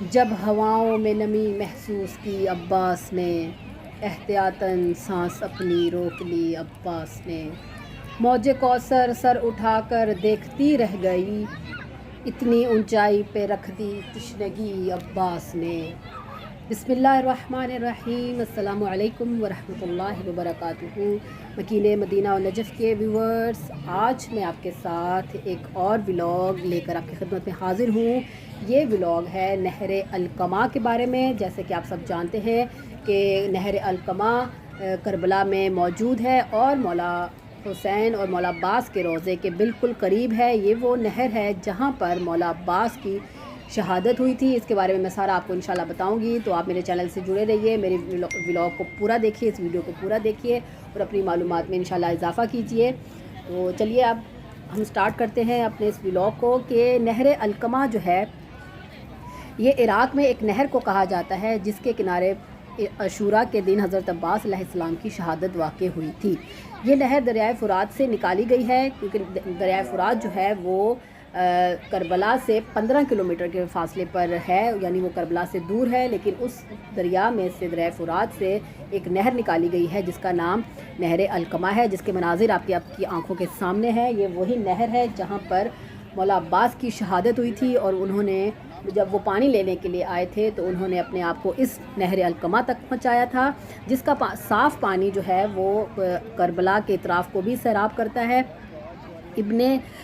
جب ہواؤں میں نمی محسوس کی عباس نے، احتیاطاً سانس اپنی روک لی عباس نے۔ موج کوثر سر اٹھا کر دیکھتی رہ گئی، اتنی اونچائی پہ رکھ دی تشنگی عباس نے۔ بسم اللہ الرحمن الرحیم۔ السلام علیکم ورحمۃ اللہ وبرکاتہ۔ مکین مدینہ و نجف کے ویورز، آج میں آپ کے ساتھ ایک اور ولاگ لے کر آپ کی خدمت میں حاضر ہوں۔ یہ ولاگ ہے نہر القمہ کے بارے میں۔ جیسے کہ آپ سب جانتے ہیں کہ نہر القمہ کربلا میں موجود ہے اور مولا حسین اور مولا عباس کے روضے کے بالکل قریب ہے۔ یہ وہ نہر ہے جہاں پر مولا عباس کی شہادت ہوئی تھی۔ اس کے بارے میں میں سارا آپ کو انشاءاللہ بتاؤں گی، تو آپ میرے چینل سے جڑے رہیے، میرے ولاگ کو پورا دیکھیے، اس ویڈیو کو پورا دیکھیے اور اپنی معلومات میں انشاءاللہ اضافہ کیجیے۔ تو چلیے اب ہم سٹارٹ کرتے ہیں اپنے اس ولاگ کو کہ نہر القمہ جو ہے یہ عراق میں ایک نہر کو کہا جاتا ہے جس کے کنارے عاشوراء کے دن حضرت عباس علیہ السلام کی شہادت واقع ہوئی تھی۔ یہ نہر دریائے فرات سے نکالی گئی ہے، کیونکہ دریائے فرات جو ہے وہ کربلا سے 15 کلومیٹر کے فاصلے پر ہے، یعنی وہ کربلا سے دور ہے، لیکن اس دریا میں سے دریائے فرات سے ایک نہر نکالی گئی ہے جس کا نام نہر القمہ ہے، جس کے مناظر آپ کی آنکھوں کے سامنے ہے۔ یہ وہی نہر ہے جہاں پر مولا عباس کی شہادت ہوئی تھی، اور انہوں نے جب وہ پانی لینے کے لیے آئے تھے تو انہوں نے اپنے آپ کو اس نہر القمہ تک پہنچایا تھا، جس کا صاف پانی جو ہے وہ کربلا کے اطراف کو بھی سیراب کرتا ہے۔ ابن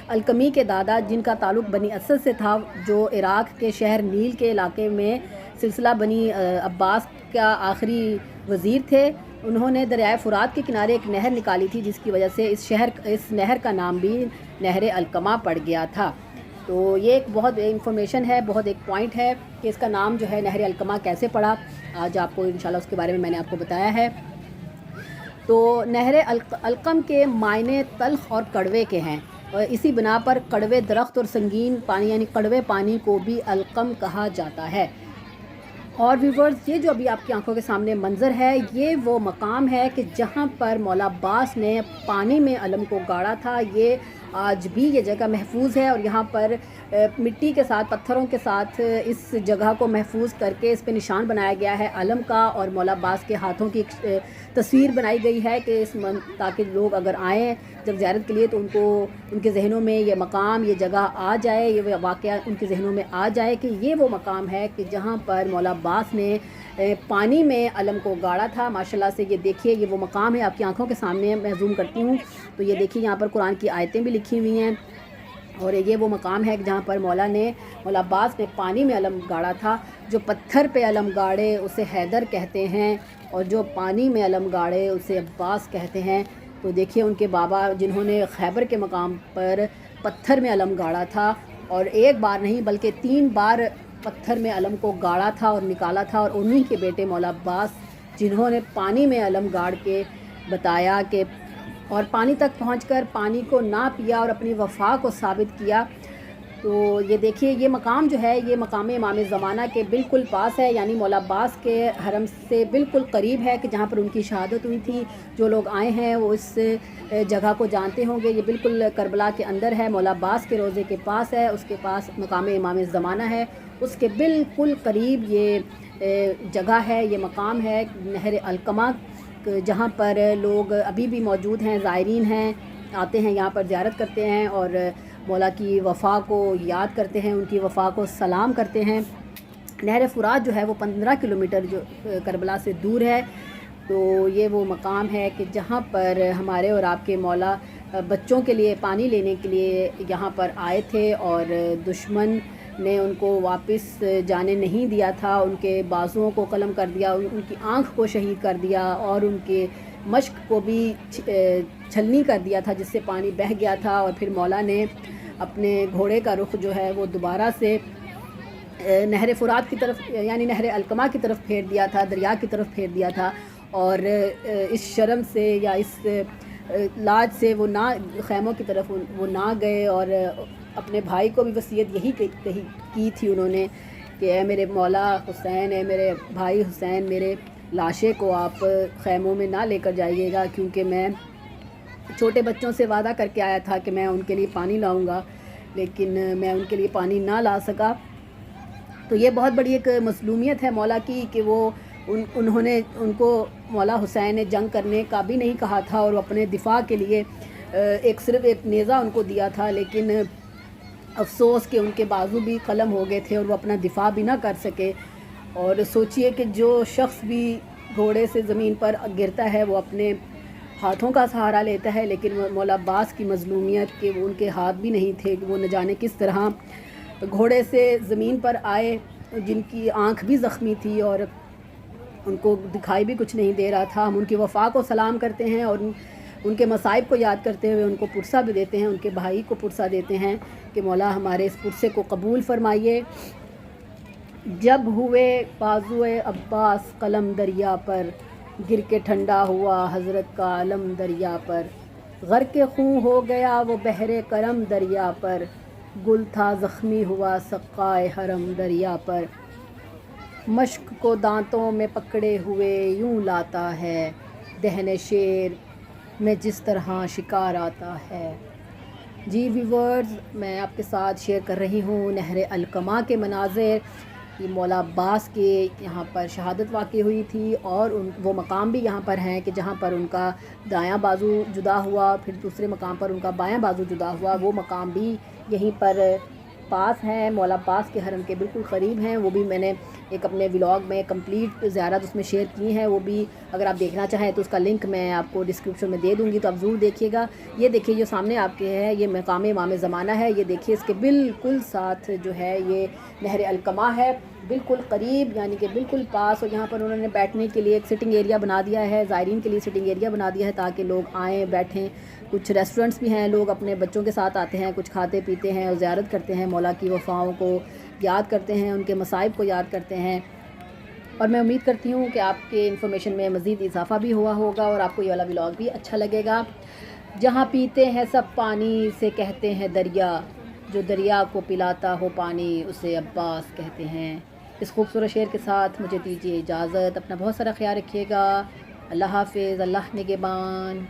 القمی کے دادا، جن کا تعلق بنی اسد سے تھا، جو عراق کے شہر نیل کے علاقے میں سلسلہ بنی عباس کا آخری وزیر تھے، انہوں نے دریائے فرات کے کنارے ایک نہر نکالی تھی، جس کی وجہ سے اس نہر کا نام بھی نہر القمہ پڑ گیا تھا۔ تو یہ ایک بہت انفارمیشن ہے، بہت ایک پوائنٹ ہے کہ اس کا نام جو ہے نہر القمہ کیسے پڑا۔ آج آپ کو انشاءاللہ اس کے بارے میں نے آپ کو بتایا ہے۔ تو نہر القم کے معنی تلخ اور کڑوے کے ہیں، اور اسی بنا پر کڑوے درخت اور سنگین پانی یعنی کڑوے پانی کو بھی القم کہا جاتا ہے۔ اور ویورز، یہ جو ابھی آپ کی آنکھوں کے سامنے منظر ہے، یہ وہ مقام ہے کہ جہاں پر مولا عباس نے پانی میں علم کو گاڑا تھا۔ یہ آج بھی یہ جگہ محفوظ ہے، اور یہاں پر مٹی کے ساتھ، پتھروں کے ساتھ اس جگہ کو محفوظ کر کے اس پہ نشان بنایا گیا ہے علم کا، اور مولا عباس کے ہاتھوں کی ایک تصویر بنائی گئی ہے کہ تاکہ لوگ اگر آئیں جب زیارت کے لیے تو ان کے ذہنوں میں یہ مقام، یہ جگہ آ جائے، یہ واقعہ ان کے ذہنوں میں آ جائے کہ یہ وہ مقام ہے کہ جہاں پر مولا عباس نے پانی میں علم کو گاڑا تھا۔ ماشاءاللہ سے یہ دیکھیے، یہ وہ مقام ہے آپ کی آنکھوں کے سامنے، میں زوم کرتی ہوں تو یہ دیکھیے یہاں پر قرآن کی آیتیں بھی لکھی ہوئی ہیں، اور یہ وہ مقام ہے جہاں پر مولا عباس نے پانی میں علم گاڑا تھا۔ جو پتھر پہ علم گاڑے اسے حیدر کہتے ہیں، اور جو پانی میں علم گاڑے اسے عباس کہتے ہیں۔ تو دیکھیے ان کے بابا جنہوں نے خیبر کے مقام پر پتھر میں علم گاڑا تھا، اور ایک بار نہیں بلکہ 3 بار پتھر میں علم کو گاڑا تھا اور نکالا تھا، اور انہی کے بیٹے مولا عباس جنہوں نے پانی میں علم گاڑ کے بتایا کہ اور پانی تک پہنچ کر پانی کو نہ پیا اور اپنی وفا کو ثابت کیا۔ تو یہ دیکھیے یہ مقام جو ہے یہ مقام امام زمانہ کے بالکل پاس ہے، یعنی مولا عباس کے حرم سے بالکل قریب ہے کہ جہاں پر ان کی شہادت ہوئی تھی۔ جو لوگ آئے ہیں وہ اس جگہ کو جانتے ہوں گے، یہ بالکل کربلا کے اندر ہے، مولا عباس کے روضے کے پاس ہے، اس کے پاس مقام امام زمانہ ہے، اس کے بالکل قریب یہ جگہ ہے، یہ مقام ہے نہر القمہ، جہاں پر لوگ ابھی بھی موجود ہیں، زائرین ہیں، آتے ہیں یہاں پر زیارت کرتے ہیں اور مولا کی وفا کو یاد کرتے ہیں، ان کی وفا کو سلام کرتے ہیں۔ نہر فرات جو ہے وہ 15 کلومیٹر جو کربلا سے دور ہے۔ تو یہ وہ مقام ہے کہ جہاں پر ہمارے اور آپ کے مولا بچوں کے لیے پانی لینے کے لیے یہاں پر آئے تھے، اور دشمن نے ان کو واپس جانے نہیں دیا تھا، ان کے بازوؤں کو قلم کر دیا، ان کی آنکھ کو شہید کر دیا، اور ان کے مشق کو بھی چھلنی کر دیا تھا، جس سے پانی بہہ گیا تھا، اور پھر مولا نے اپنے گھوڑے کا رخ جو ہے وہ دوبارہ سے نہر فرات کی طرف یعنی نہر القمہ کی طرف پھیر دیا تھا، دریا کی طرف پھیر دیا تھا، اور اس شرم سے یا اس لاج سے وہ نہ خیموں کی طرف وہ نہ گئے، اور اپنے بھائی کو بھی وصیت یہی کی تھی انہوں نے کہ اے میرے مولا حسین، اے میرے بھائی حسین، میرے لاشے کو آپ خیموں میں نہ لے کر جائیے گا، کیونکہ میں چھوٹے بچوں سے وعدہ کر کے آیا تھا کہ میں ان کے لیے پانی لاؤں گا، لیکن میں ان کے لیے پانی نہ لا سکا۔ تو یہ بہت بڑی ایک مظلومیت ہے مولا کی کہ وہ انہوں نے ان کو مولا حسین نے جنگ کرنے کا بھی نہیں کہا تھا، اور وہ اپنے دفاع کے لیے صرف ایک نیزہ ان کو دیا تھا، لیکن افسوس کہ ان کے بازو بھی قلم ہو گئے تھے اور وہ اپنا دفاع بھی نہ کر سکے۔ اور سوچئے کہ جو شخص بھی گھوڑے سے زمین پر گرتا ہے وہ اپنے ہاتھوں کا سہارا لیتا ہے، لیکن مولا عباس کی مظلومیت کہ وہ ان کے ہاتھ بھی نہیں تھے، وہ نہ جانے کس طرح گھوڑے سے زمین پر آئے، جن کی آنکھ بھی زخمی تھی اور ان کو دکھائی بھی کچھ نہیں دے رہا تھا۔ ہم ان کی وفا کو سلام کرتے ہیں اور ان کے مصائب کو یاد کرتے ہوئے ان کو پرسہ بھی دیتے ہیں، ان کے بھائی کو پرسہ دیتے ہیں کہ مولا ہمارے اس پرسے کو قبول فرمائیے۔ جب ہوئے بازوئے عباس قلم دریا پر، گر کے ٹھنڈا ہوا حضرت کا علم دریا پر، غرق خون ہو گیا وہ بحر کرم دریا پر، گل تھا زخمی ہوا سقائے حرم دریا پر، مشک کو دانتوں میں پکڑے ہوئے یوں لاتا ہے، دہن شیر میں جس طرح شکار آتا ہے۔ جی ویورز، میں آپ کے ساتھ شیئر کر رہی ہوں نہر القمہ کے مناظر۔ یہ مولا عباس کے یہاں پر شہادت واقع ہوئی تھی، اور وہ مقام بھی یہاں پر ہیں کہ جہاں پر ان کا دایاں بازو جدا ہوا، پھر دوسرے مقام پر ان کا بایاں بازو جدا ہوا، وہ مقام بھی یہیں پر پاس ہیں، مولا عباس کے حرم کے بالکل قریب ہیں۔ وہ بھی میں نے ایک اپنے ولاگ میں کمپلیٹ زیارت اس میں شیئر کی ہیں، وہ بھی اگر آپ دیکھنا چاہیں تو اس کا لنک میں آپ کو ڈسکرپشن میں دے دوں گی، تو آپ ضرور دیکھیے گا۔ یہ دیکھیے جو سامنے آپ کے ہے یہ مقام امام زمانہ ہے، یہ دیکھیے اس کے بالکل ساتھ جو ہے یہ نہر القمہ ہے، بالکل قریب یعنی کہ بالکل پاس، اور یہاں پر انہوں نے بیٹھنے کے لیے ایک سٹنگ ایریا بنا دیا ہے، زائرین کے لیے سٹنگ ایریا بنا دیا ہے تاکہ لوگ آئیں بیٹھیں۔ کچھ ریسٹورنٹس بھی ہیں، لوگ اپنے بچوں کے ساتھ آتے ہیں، کچھ کھاتے پیتے ہیں اور زیارت کرتے ہیں، مولا کی وفاؤں کو یاد کرتے ہیں، ان کے مصائب کو یاد کرتے ہیں۔ اور میں امید کرتی ہوں کہ آپ کے انفارمیشن میں مزید اضافہ بھی ہوا ہوگا اور آپ کو یہ والا ولاگ بھی اچھا لگے گا۔ جہاں پیتے ہیں سب پانی سے کہتے ہیں دریا، جو دریا کو پلاتا ہو پانی اسے عباس کہتے ہیں۔ اس خوبصورت شعر کے ساتھ مجھے دیجیے اجازت، اپنا بہت سارا خیال رکھیے گا۔ اللہ حافظ، اللہ نگہبان۔